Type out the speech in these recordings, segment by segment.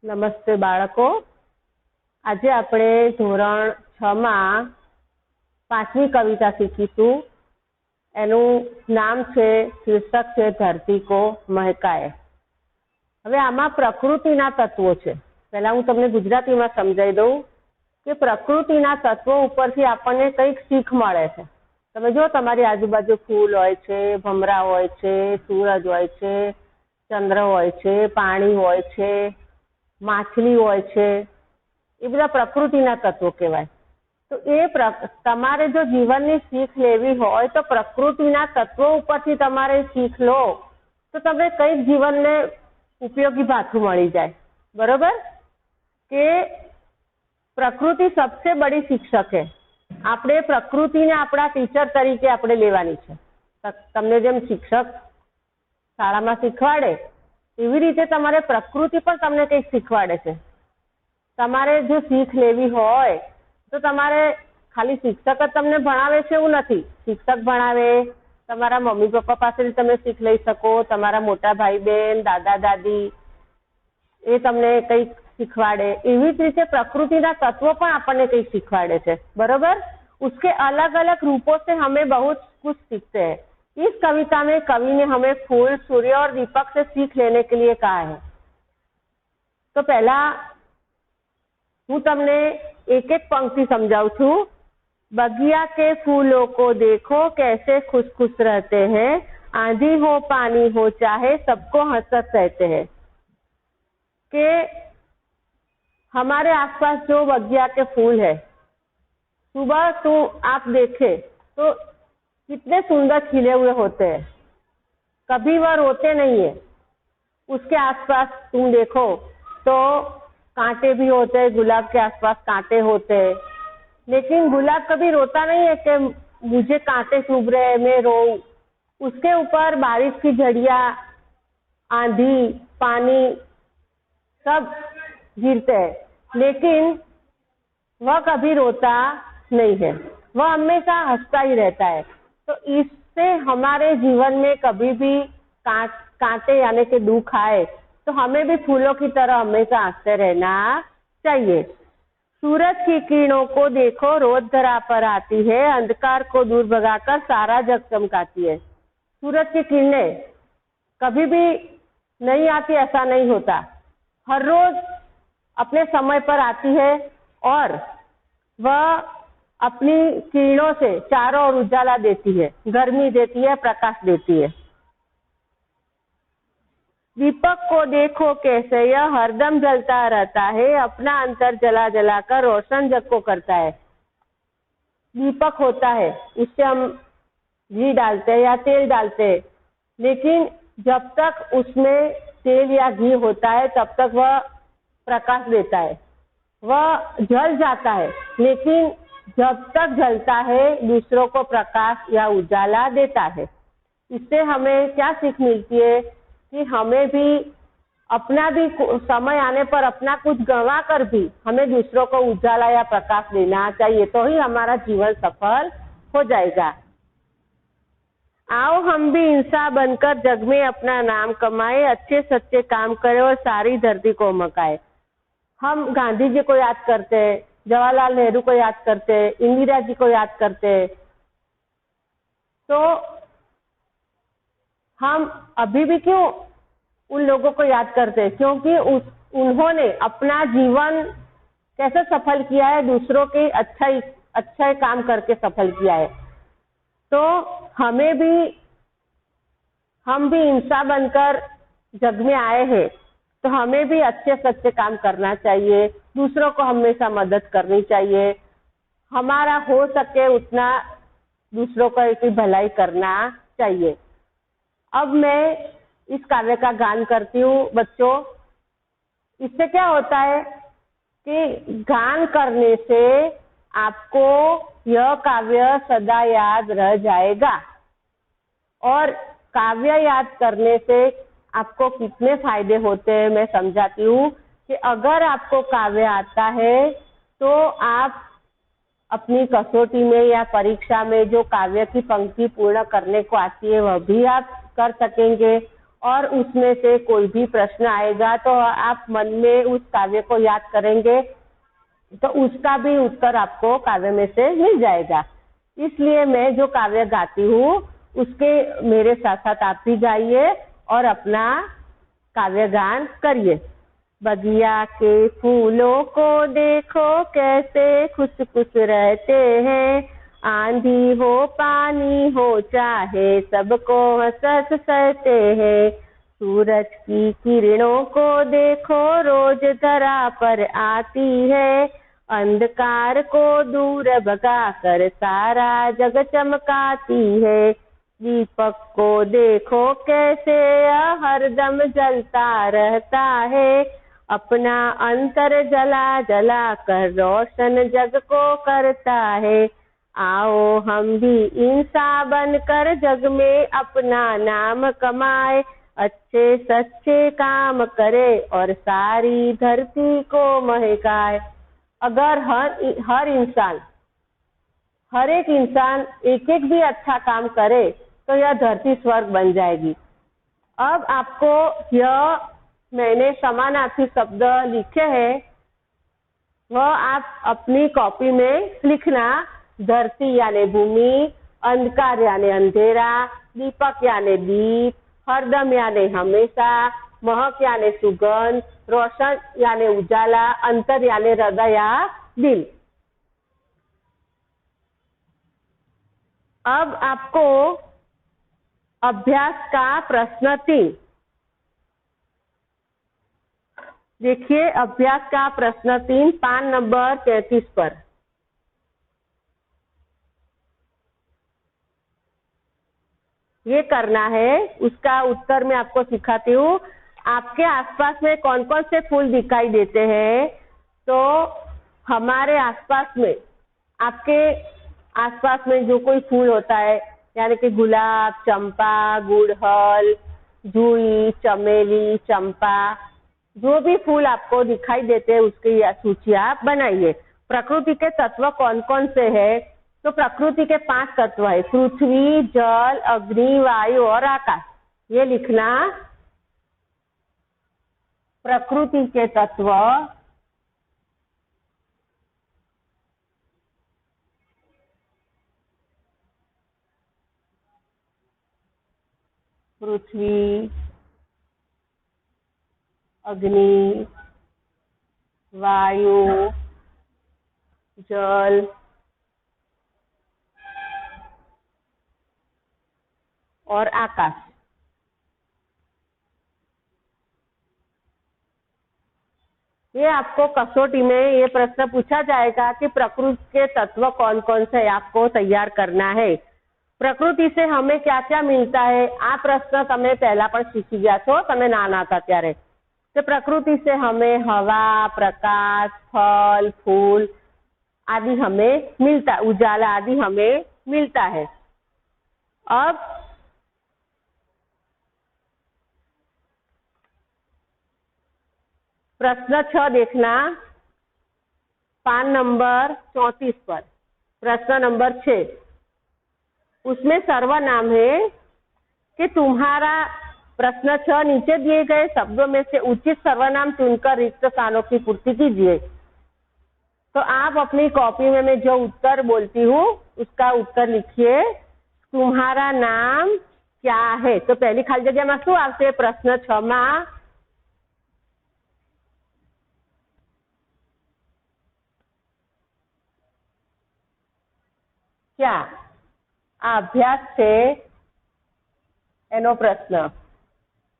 નમસ્તે બાળકો, આજે આપણે ધોરણ 6 માં 5મી કવિતા શીખીશું. એનું નામ છે, શીર્ષક છે ધરતી કો મહેકાએ. હવે આમાં પ્રકૃતિના તત્વો છે. પહેલા હું તમને ગુજરાતીમાં સમજાવી દઉં કે પ્રકૃતિના તત્વો ઉપરથી આપણને કંઈક શીખ મળે છે. તમે જો તમારી આજુબાજુ ફૂલ હોય છે, ભમરા હોય છે, સૂરજ હોય છે, ચંદ્ર હોય છે, પાણી હોય છે, માછલી હોય છે, એ બધા પ્રકૃતિના તત્વો કહેવાય. તો એ તમારે જો જીવનની શીખ લેવી હોય તો પ્રકૃતિના તત્વો ઉપરથી તમારે શીખ લો તો તમને કંઈક જીવનને ઉપયોગી પાછું મળી જાય. બરોબર? કે પ્રકૃતિ સબસે બડી શિક્ષક है. આપણે પ્રકૃતિને આપણા ટીચર તરીકે આપણે લેવાની છે. તમને જેમ શિક્ષક શાળામાં શીખવાડે એવી રીતે તમારે પ્રકૃતિ પણ તમને કંઈક શીખવાડે છે. તમારે જો શીખ લેવી હોય તો તમારે ખાલી શિક્ષક જ તમને ભણાવે છે એવું નથી. શિક્ષક ભણાવે, તમારા મમ્મી પપ્પા પાસેથી તમે શીખ લઈ શકો, તમારા મોટા ભાઈ બહેન, દાદા દાદી એ તમને કંઈક શીખવાડે. એવી જ રીતે પ્રકૃતિના तत्व પણ આપણને કંઈક શીખવાડે છે. बरोबर? उसके अलग अलग रूपों से हमें बहुत कुछ सीखते हैं. इस कविता में कवि ने हमें फूल, सूर्य और दीपक से सीख लेने के लिए कहा है. तो पहला હું તમને એક એક पंक्ति समझाऊं છું. बगिया के फूलों को देखो कैसे खुश खुश रहते हैं, आंधी हो पानी हो चाहे सबको हंसत रहते हैं. कि हमारे आसपास जो बगिया के फूल है, सुबह तो आप देखें तो कितने सुंदर खिले हुए होते हैं, कभी वह रोते नहीं है. उसके आसपास तुम देखो तो कांटे भी होते हैं, गुलाब के आसपास कांटे होते हैं, लेकिन गुलाब कभी रोता नहीं है कि मुझे कांटे चुभ रहे हैं, मैं रोऊं. उसके ऊपर बारिश की झड़ियां, आंधी, पानी सब गिरते हैं, लेकिन वह कभी रोता नहीं है, वह हमेशा हंसता ही रहता है. तो इससे हमारे जीवन में कभी भी कांटे यानी कि दुख आए तो हमें भी फूलों की तरह हमेशा हंसते रहना चाहिए. सूरज की किरणों को देखो रोज धरा पर आती है, अंधकार को दूर भगाकर सारा जग चमकाती है. सूरज की किरणें कभी भी नहीं आती ऐसा नहीं होता, हर रोज अपने समय पर आती है और वह अपनी किरणों से चारों ओर उजाला देती है, गर्मी देती है, प्रकाश देती है. दीपक को देखो कैसे यह हरदम जलता रहता है, अपना अंतर जला जलाकर रोशन जग को करता है. दीपक होता है, उससे हम घी डालते हैं या तेल डालते हैं, लेकिन जब तक उसमें तेल या घी होता है तब तक वह प्रकाश देता है. वह जल जाता है, लेकिन जब तक जलता है दूसरों को प्रकाश या उजाला देता है. इससे हमें क्या सीख मिलती है कि हमें भी अपना भी समय आने पर अपना कुछ गंवा कर भी हमें दूसरों को उजाला या प्रकाश देना चाहिए, तो ही हमारा जीवन सफल हो जाएगा. आओ हम भी इंसान बनकर जग में अपना नाम कमाए, अच्छे सच्चे काम करें और सारी धरती को महकाए. हम गांधी जी को याद करते हैं, जवाहरलाल नेहरू को याद करते हैं, इंदिरा जी को याद करते हैं, तो हम अभी भी क्यों उन लोगों को याद करते हैं? क्योंकि उन्होंने अपना जीवन कैसे सफल किया है, दूसरों के अच्छा काम करके सफल किया है. तो हम भी इंसान बनकर जग में आए हैं, तो हमें भी अच्छे सच्चे काम करना चाहिए, दूसरों को हमेशा मदद करनी चाहिए, हमारा हो सके उतना दूसरों की भलाई करना चाहिए. अब मैं इस काव्य का गान करती हूँ बच्चों. इससे क्या होता है कि गान करने से आपको यह काव्य सदा याद रह जाएगा, और काव्य याद करने से आपको कितने फायदे होते हैं मैं समझाती हूँ. कि अगर आपको काव्य आता है तो आप अपनी कसौटी में या परीक्षा में जो काव्य की पंक्ति पूर्ण करने को आती है वह भी आप कर सकेंगे, और उसमें से कोई भी प्रश्न आएगा तो आप मन में उस काव्य को याद करेंगे तो उसका भी उत्तर आपको काव्य में से मिल जाएगा। इसलिए मैं जो काव्य गाती हूँ उसके मेरे साथ साथ आप भी गाइए और अपना काव्य गान करिए। बगिया के फूलों को देखो कैसे खुश खुश रहते हैं, आंधी हो पानी हो चाहे सबको हंसत सहते हैं। सूरज की किरणों को देखो रोज धरा पर आती है, अंधकार को दूर भगाकर सारा जग चमकाती है। दीपक को देखो कैसे हरदम जलता रहता है, अपना अंतर जला जला कर रोशन जग को करता है। आओ हम भी इंसान बनकर जग में अपना नाम कमाए, अच्छे सच्चे काम करे और सारी धरती को महकाए। अगर हर इंसान हर एक इंसान एक एक भी अच्छा काम करे तो यह धरती स्वर्ग बन जाएगी। अब आपको यह मैंने समानार्थी शब्द लिखे हैं वह आप अपनी कॉपी में लिखना। धरती यानी भूमि, अंधकार यानी अंधेरा, दीपक यानी दीप, हरदम यानी हमेशा, महक यानी सुगंध, रोशन यानी उजाला, अंतर यानी हृदय या दिल। अब आपको अभ्यास का प्रश्न 3 देखिए। अभ्यास का प्रश्न 3 पान नंबर 33 पर। ये करना है, उसका उत्तर मैं आपको सिखाती हूँ। आपके आसपास में कौन कौन से फूल दिखाई देते हैं? तो हमारे आसपास में, आपके आसपास में जो कोई फूल होता है यानी कि गुलाब, चंपा, गुड़हल, जूही, चमेली, चंपा, जो भी फूल आपको दिखाई देते हैं उसकी सूची आप बनाइए। प्रकृति के तत्व कौन कौन से हैं? तो प्रकृति के 5 तत्व है, पृथ्वी, जल, अग्नि, वायु और आकाश। ये लिखना। प्रकृति के तत्व पृथ्वी, अग्नि, वायु, जल और आकाश। ये आपको कसौटी में ये प्रश्न पूछा जाएगा कि प्रकृति के तत्व कौन कौन से आपको तैयार करना है। प्रकृति से हमें क्या क्या मिलता है आ प्रश्न तमे पहला पण शीखी गया छो तमे नाना था त्यारे। तो प्रकृति से हमें हवा, प्रकाश, फल, फूल आदि हमें मिलता, उजाला आदि हमें मिलता है। अब प्रश्न 6 देखना, पान नंबर 34 पर। प्रश्न नंबर 6, उसमें सर्वनाम है कि तुम्हारा प्रश्न 6 नीचे दिए गए शब्दों में से उचित सर्वनाम चुनकर रिक्त स्थानों की पूर्ति कीजिए। तो आप अपनी कॉपी में मैं जो उत्तर बोलती हूँ उसका उत्तर लिखिए। तुम्हारा नाम क्या है? तो पहली खाली जगह में शू आवशे? प्रश्न 6 में क्या? आ अभ्यास है एनो प्रश्न।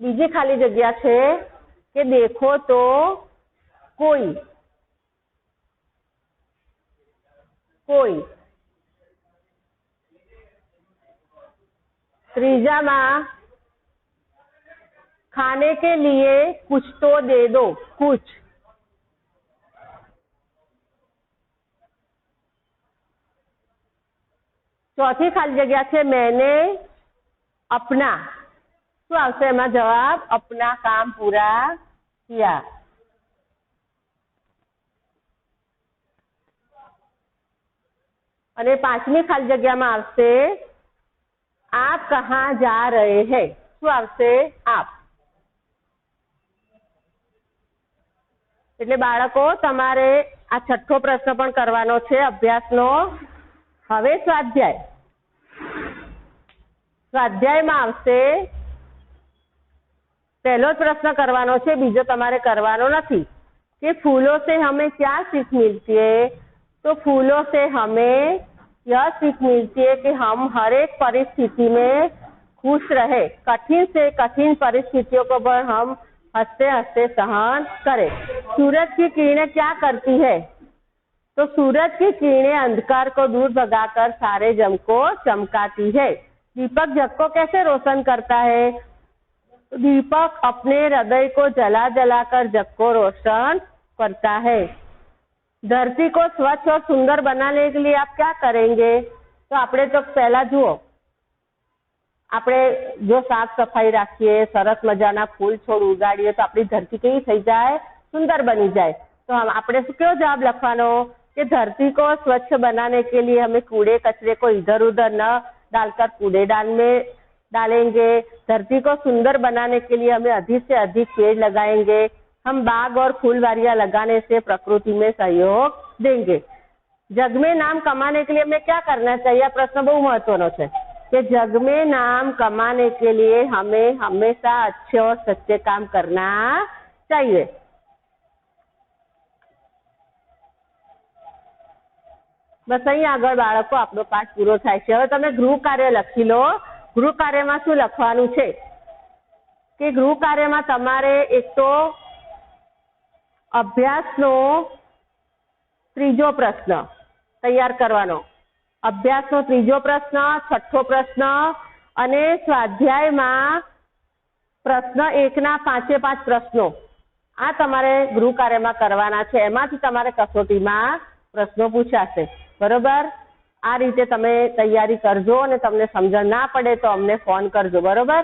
बीजी खाली जगह है कि देखो तो कोई कोई। त्रीजा में खाने के लिए कुछ तो दे दो, कुछ। चौथी खाली जगह है मैंने अपना, तो आवशे एमां जवाब अपना काम पूरा किया। अने 5મી खाली जगह में आवशे आप कहाँ जा रहे हैं, तो आवशे आप। એટલે બાળકો તમારે આ છઠ્ઠો પ્રશ્ન પણ કરવાનો છે અભ્યાસનો. હવે સ્વાધ્યાયમાં આવશે पहलो प्रश्न करवानो छे, बीजो तमारे करवानो नहीं कि फूलों से हमें क्या सीख मिलती है. तो फूलों से हमें यह सीख मिलती है कि हम हर एक परिस्थिति में खुश रहे, कठिन से कठिन परिस्थितियों को भी हम हंसते हंसते सहन करें. सूरज की किरणें क्या करती है. तो सूरज की किरणें अंधकार को दूर भगाकर सारे जग को चमकाती है. दीपक जग को कैसे रोशन करता है. दीपक अपने हृदय को जला जलाकर जग को रोशन करता है. धरती को स्वच्छ और सुंदर बनाने के लिए आप क्या करेंगे. तो આપણે તો પહેલા જુઓ, આપણે જો સાફ સફાઈ રાખીએ, સરસ મજાના ફૂલ છોડ ઉગાડીએ તો આપણી ધરતી કેવી થઈ જાય, સુંદર બની જાય. તો આપણે કેવો જવાબ લખવાનો कि धरती को स्वच्छ बनाने के लिए हमें कूड़े कचरे को इधर उधर न डालकर कूड़ेदान में डालेंगे. धरती को सुंदर बनाने के लिए हमें अधिक से अधिक पेड़ लगाएंगे. हम बाग और फूलवारियां लगाने से प्रकृति में सहयोग देंगे. जग में नाम कमाने के लिए हमें क्या करना चाहिए. प्रश्न बहुत महत्वनो है कि जग में नाम कमाने के लिए हमें हमेशा अच्छे और सच्चे काम करना चाहिए. बस अहीं आगळ बाळको आपणो पाठ पूरो थाय छे. हवे तमे गृह कार्य लखी लो. गृह कार्य में शू लखवानुं छे कि गृह कार्य में तमारे एक तो अभ्यासनो त्रीजो प्रश्न तैयार करवानो. अभ्यासनो त्रीजो प्रश्न, छठ्ठो प्रश्न अने स्वाध्याय में प्रश्न 1 ना 5 प्रश्नों आ तमारे गृह कार्य में करवाना छे. एमांथी तमारे कसोटी में प्रश्नों पूछाशे. बरोबर. आ रीते तमे तैयारी करजो. અને તમને સમજણ ના પડે તો અમને ફોન કરજો. બરોબર.